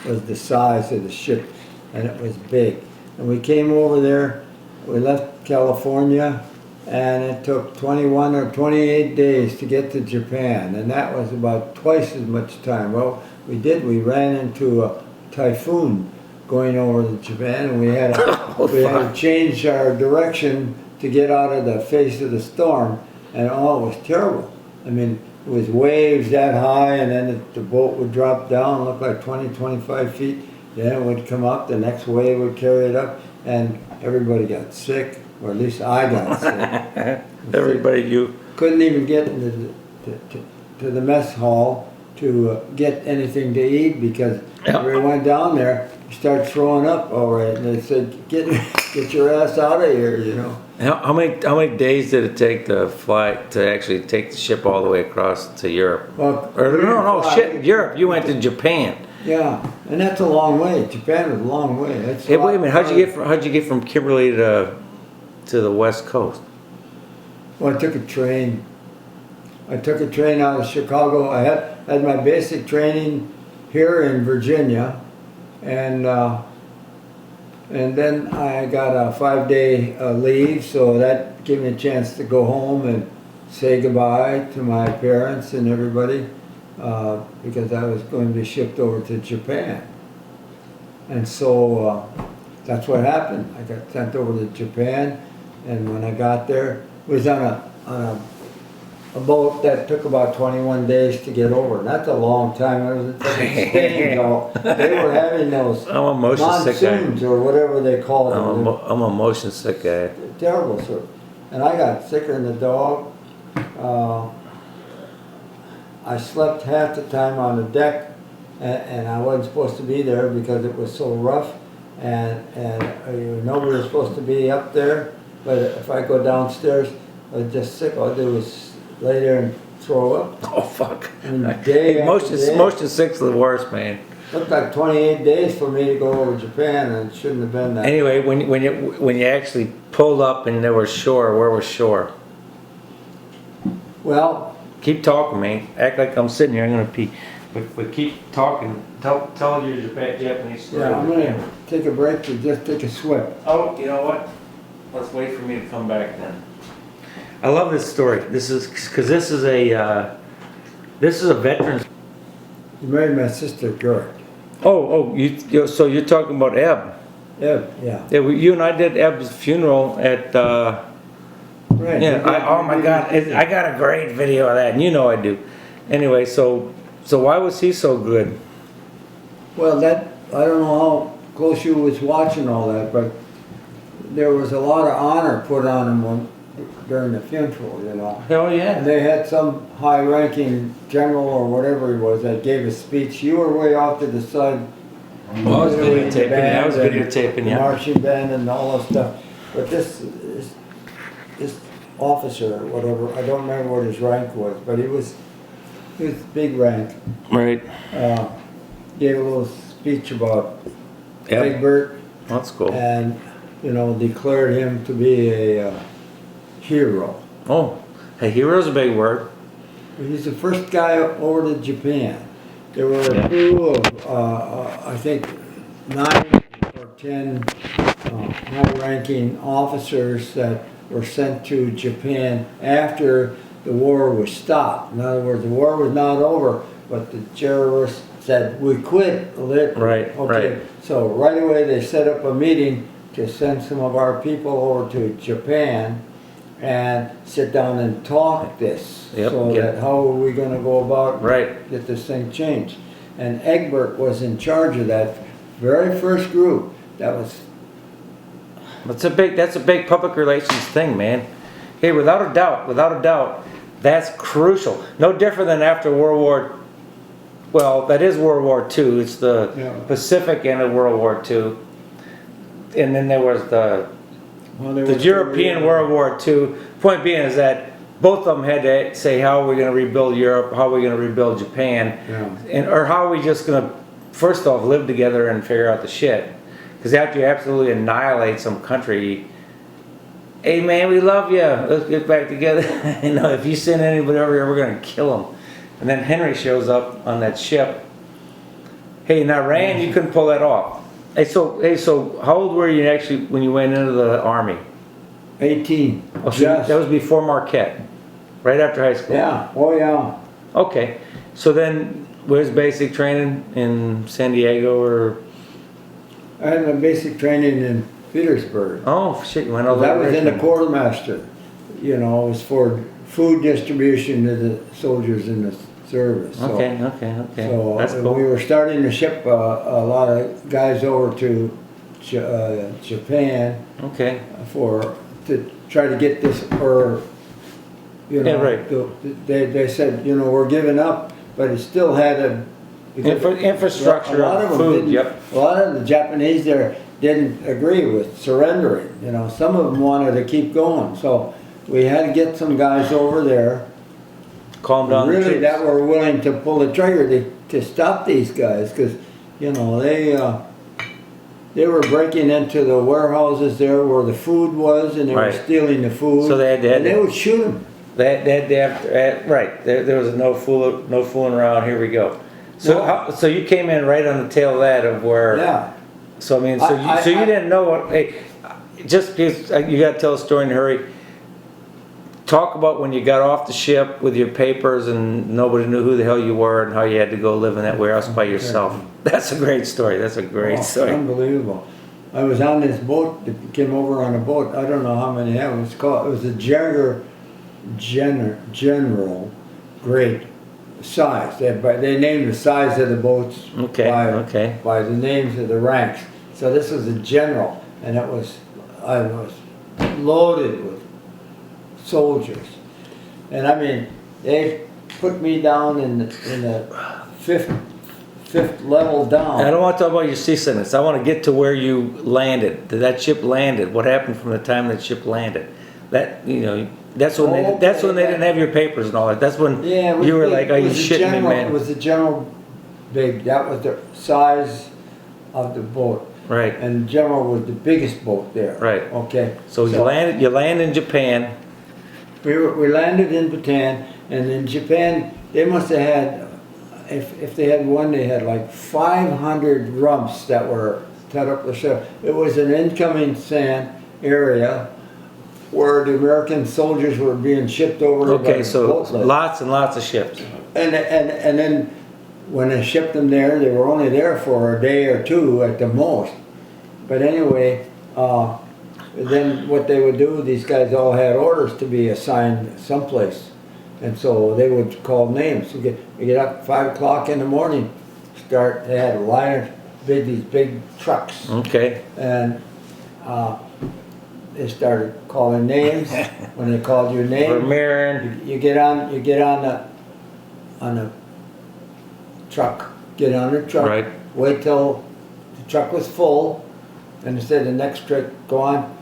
was the size of the ship, and it was big. And we came over there, we left California, and it took 21 or 28 days to get to Japan, and that was about twice as much time. Well, we ran into a typhoon going over to Japan, and we had to change our direction to get out of the face of the storm, and it was terrible. I mean, it was waves that high, and then the boat would drop down, look like 20, 25 feet, then it would come up, the next wave would carry it up, and everybody got sick, or at least I got sick. Everybody, you couldn't even get into to the mess hall to get anything to eat, because we went down there, you start throwing up, all right, and they said, get your ass out of here, you know. How many days did it take to fly to actually take the ship all the way across to Europe? Well, Europe. You went to Japan. Yeah, and that's a long way. Japan is a long way. Hey, wait a minute. How'd you get from Kimberly to the West Coast? Well, I took a train. I took a train out of Chicago. I had my basic training here in Virginia, and then I got a 5-day leave, so that gave me a chance to go home and say goodbye to my parents and everybody, because I was going to be shipped over to Japan. And so that's what happened. I got sent over to Japan, and when I got there, it was on a boat that took about 21 days to get over. And that's a long time. It was staying, though. They were having those monsoons or whatever they call them. I'm a motion sick guy. Terrible, sir. And I got sicker than the dog. I slept half the time on the deck, and I wasn't supposed to be there because it was so rough, and nobody was supposed to be up there. But if I go downstairs, I was just sick. All I did was lay there and throw up. Oh, fuck. Motion sick's the worst, man. Looked like 28 days for me to go over Japan, and it shouldn't have been that. Anyway, when you actually pulled up and there was shore, where was shore? Well, keep talking, man. Act like I'm sitting here. I'm gonna pee, but keep talking. Tell your Japanese story. Yeah, I'm gonna take a break to just take a swim. Oh, you know what? Let's wait for me to come back then. I love this story. This is a veteran. You married my sister, Gert. So you're talking about Ebb? Ebb, yeah. Yeah, you and I did Ebb's funeral at. Right. Yeah. Oh my God, I got a great video of that, and you know I do. Anyway, so why was he so good? Well, I don't know how close you was watching all that, but there was a lot of honor put on him during the funeral, you know. Hell yeah. And they had some high-ranking general or whatever he was that gave a speech. You were way off to the side. Well, I was videotaping, the marching band and all that stuff. But this officer or whatever, I don't remember what his rank was, but he was big rank. Right. Gave a little speech about Egbert. That's cool. And, declared him to be a hero. Oh, a hero's a big word. He's the first guy over to Japan. There were a crew of, I think, 9 or 10 high-ranking officers that were sent to Japan after the war was stopped. In other words, the war was not over, but the terrorists said, we quit. Right, okay. right. So right away they set up a meeting to send some of our people over to Japan and sit down and talk this. That how are we going to go about get this thing changed. And Egbert was in charge of that very first group. That's a big public relations thing, man. Hey, without a doubt, that's crucial. No different than after World War. Well, that is World War II. It's the Pacific end of World War II, and then there was the European World War II. Point being is that both of them had to say, how are we going to rebuild Europe? How are we going to rebuild Japan? Or how are we just going to, first off, live together and figure out the shit? Because after you absolutely annihilate some country, hey man, we love you. Let's get back together. If you send anybody over here, we're going to kill them. And then Henry shows up on that ship. Hey, in Iran, you couldn't pull that off. So how old were you actually when you went into the army? 18. Oh, so that was before Marquette, right after high school. Yeah. Oh yeah. Okay. So then, where's basic training in San Diego or? I had my basic training in Petersburg. Oh shit! You went over That to was in the Richmond. quartermaster. You know, it was for food distribution to the soldiers in the service. So, Okay. So That's cool. we were starting to ship a lot of guys over to Japan Okay. to try to get this, or you know, Yeah, right. they said, you know, we're giving up, but it still had a Infrastructure a lot of them food. didn't- Yep. A lot of the Japanese there didn't agree with surrendering. You know, some of them wanted to keep going, so we had to get some guys over there. Calm down. the Really, troops. that were willing to pull the trigger to stop these guys, because you know they were breaking into the warehouses there where the food was, and they were Right. stealing the food. So they had and they would shoot them. Right. There was no fooling around. Here we go. So No. so you came in right on the tail of that of where. Yeah. So I mean, so I you didn't know what. Hey, just because you got to tell a story in a hurry. Talk about when you got off the ship with your papers and nobody knew who the hell you were and how you had to go live in that warehouse by yourself. That's a great story. That's a great Oh, story. Unbelievable. I was on this boat that came over on a boat. I don't know how many it was called. It was a general grade size. They named the size of the boats Okay. by the names of the ranks. So this was a general, and I was loaded with soldiers. And I mean, they put me down in the fifth level down. I don't want to talk about your seasickness. I want to get to where you landed. That ship landed. What happened from the time that ship landed? That that's when they didn't have your papers and all that. That's when you were like, "Are you shitting me, man?" It was the general big. That was the size of the boat. Right. And general was the biggest boat there. Right. Okay. So you land in Japan. We landed in Japan, and in Japan they must have had, if they had one, they had like 500 rumps that were set up the ship. It was an incoming sand area where the American soldiers were being shipped over. Okay, so boatload. lots and lots of ships. And then when they shipped them there, they were only there for a day or two at the most. But anyway, then what they would do, these guys all had orders to be assigned someplace. And so they would call names. You get up at 5 o'clock in the morning, they had a line of these big trucks. Okay. And they started calling names. When they called your name, Vermeer. you get on the truck. Get on the truck. Right. Wait till the truck was full, and they said the next truck, go on,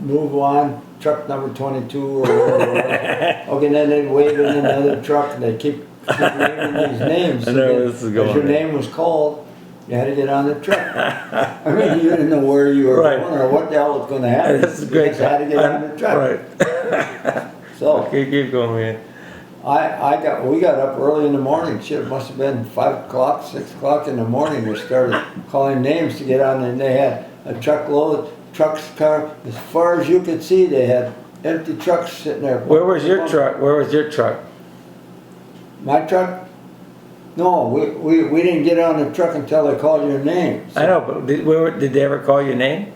move on, truck number 22 or whatever. Okay, then they'd wave in another truck, and they keep naming these names. I know where this is going. As your name was called, you had to get on the truck. I mean, you didn't know where you were Right. going or what the hell was going to happen. This is great. You just had to get on the truck. Right. So Okay, keep going, man. we got up early in the morning. Shit, it must have been 5 o'clock, 6 o'clock in the morning. We started calling names to get on, and they had a truckload, car as far as you could see. They had empty trucks sitting there. Where was your truck? Where was your truck? My truck? No, we didn't get on the truck until they called your name. So, I know, but did they ever call your name?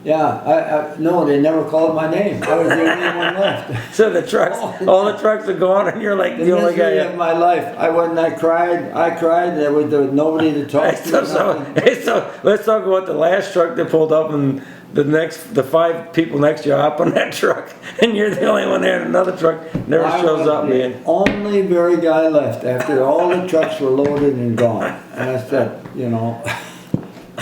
yeah, no, they never called my name. I was the only one left. So the trucks, all the trucks are gone, and you're like The the only misery guy. of my life. I cried. There was nobody to talk to. So let's talk about the last truck that pulled up, and the 5 people next to you hop on that truck, and you're the only one there, and another truck never shows up, man. Only very guy left after all the trucks were loaded and gone. And I said,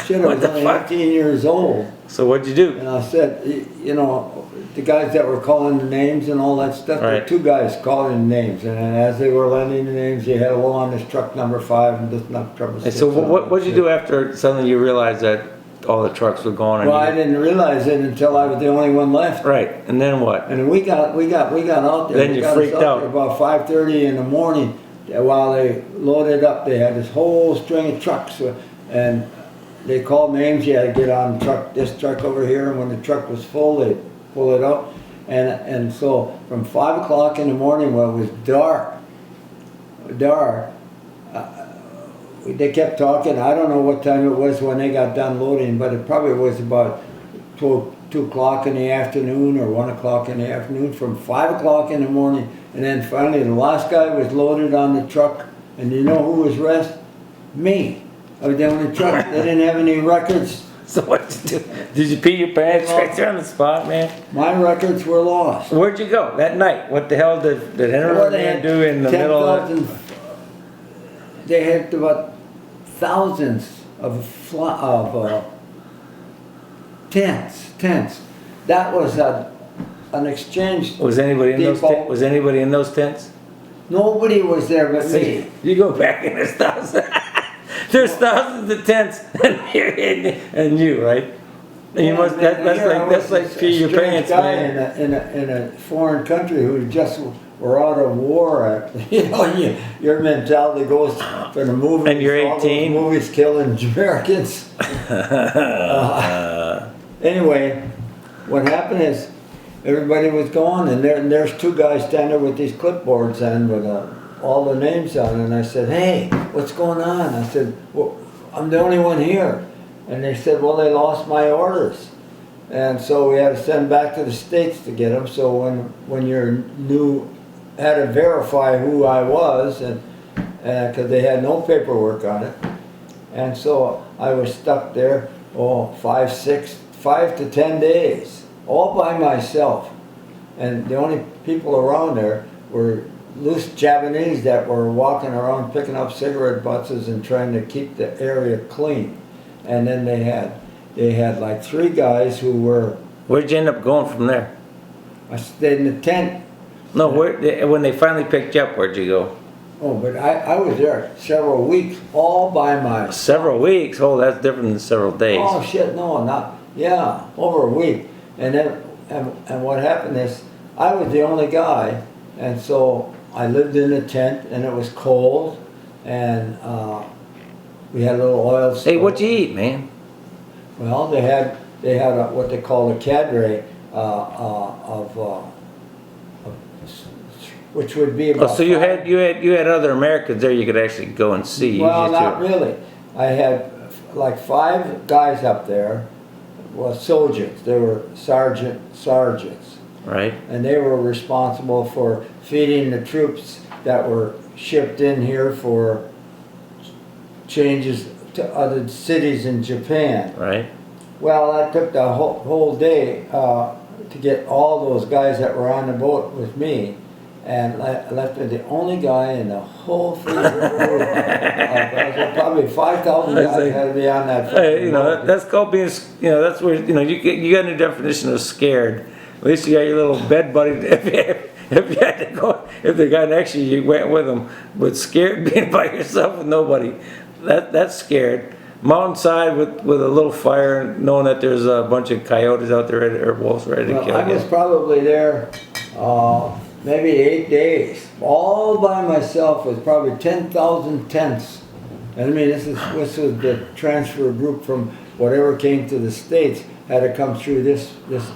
shit, I was only 18 years old. So what'd you do? And I said, the guys that were calling the names and all that stuff, there were Right. 2 guys calling the names. And then as they were landing the names, you had all on this truck number 5 and this number 6. And so what'd you do after suddenly you realized that all the trucks were gone? Well, I didn't realize it until I was the only one left. Right, and then what? And we got out there. Then They you got us freaked out. there about 5:30 in the morning, while they loaded up, they had this whole string of trucks, and they called names. You had to get on truck, this truck over here, and when the truck was full, they'd pull it up. And so from 5 o'clock in the morning, when it was dark, they kept talking. I don't know what time it was when they got done loading, but it probably was about 2 o'clock in the afternoon or 1 o'clock in the afternoon, from 5 o'clock in the morning. And then finally the last guy was loaded on the truck, and you know who was rest? Me. I was down the truck. They didn't have any records. So what you do? Did you pee your pants right there on the spot, man? My records were lost. Where'd you go that night? What the hell did Henry man do in the middle of it? They had about thousands of tents. That was an exchange. Was anybody in those tents? Was anybody in those tents? Nobody was there but me. You go back in, there's thousands. There's thousands of tents, and you, right? And you must. That's like pee your pants, man. In a foreign country who just were out of war. You know, your mentality goes for the movies. And you're 18. Movies killing Americans. Anyway, what happened is everybody was gone, and there's two guys standing there with these clipboards and with all the names on it. And I said, "Hey, what's going on?" I said, "Well, I'm the only one here." And they said, "Well, they lost my orders." And so we had to send back to the States to get them. So when you're new, had to verify who I was, and because they had no paperwork on it. And so I was stuck there, 5 to 10 days, all by myself. And the only people around there were loose Japanese that were walking around picking up cigarette butts and trying to keep the area clean. And then they had like 3 guys who were. Where'd you end up going from there? I stayed in the tent. No, when they finally picked you up, where'd you go? Oh, but I was there several weeks, all by myself. Several weeks? Oh, that's different than several days. Oh shit, no, over a week. And then, and what happened is, I was the only guy, and so I lived in a tent, and it was cold, and we had a little oil stove. Hey, what'd you eat, man? Well, they had what they call a cadbury which would be about. Oh, so you had other Americans there you could actually go and see. Well, not really. I had like 5 guys up there. Well, soldiers. They were sergeants. Right. And they were responsible for feeding the troops that were shipped in here for changes to other cities in Japan. Right. Well, that took the whole day to get all those guys that were on the boat with me, and I left with the only guy in the whole freaking probably 5,000 guys had to be on that. Hey, that's called being. That's where you got a new definition of scared. At least you got your little bed buddy. If you had to go, if the guy next to you went with him, but scared being by yourself with nobody, that's scared. Mountainside with a little fire, knowing that there's a bunch of coyotes out there or wolves ready to kill you. I was probably there maybe 8 days, all by myself, with probably 10,000 tents. And I mean, this was the transfer group from whatever came to the States had to come through this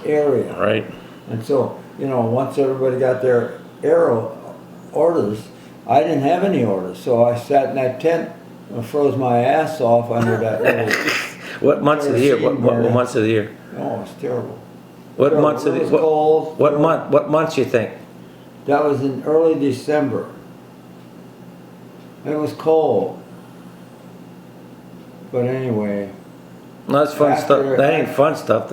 area. Right. And so, once everybody got their orders, I didn't have any orders. So I sat in that tent and froze my ass off under that little. What months of the year? What months of the year? Oh, it's terrible. What months of the year? Cold. What months you think? That was in early December. It was cold. But anyway. No, that's fun stuff. That ain't fun stuff.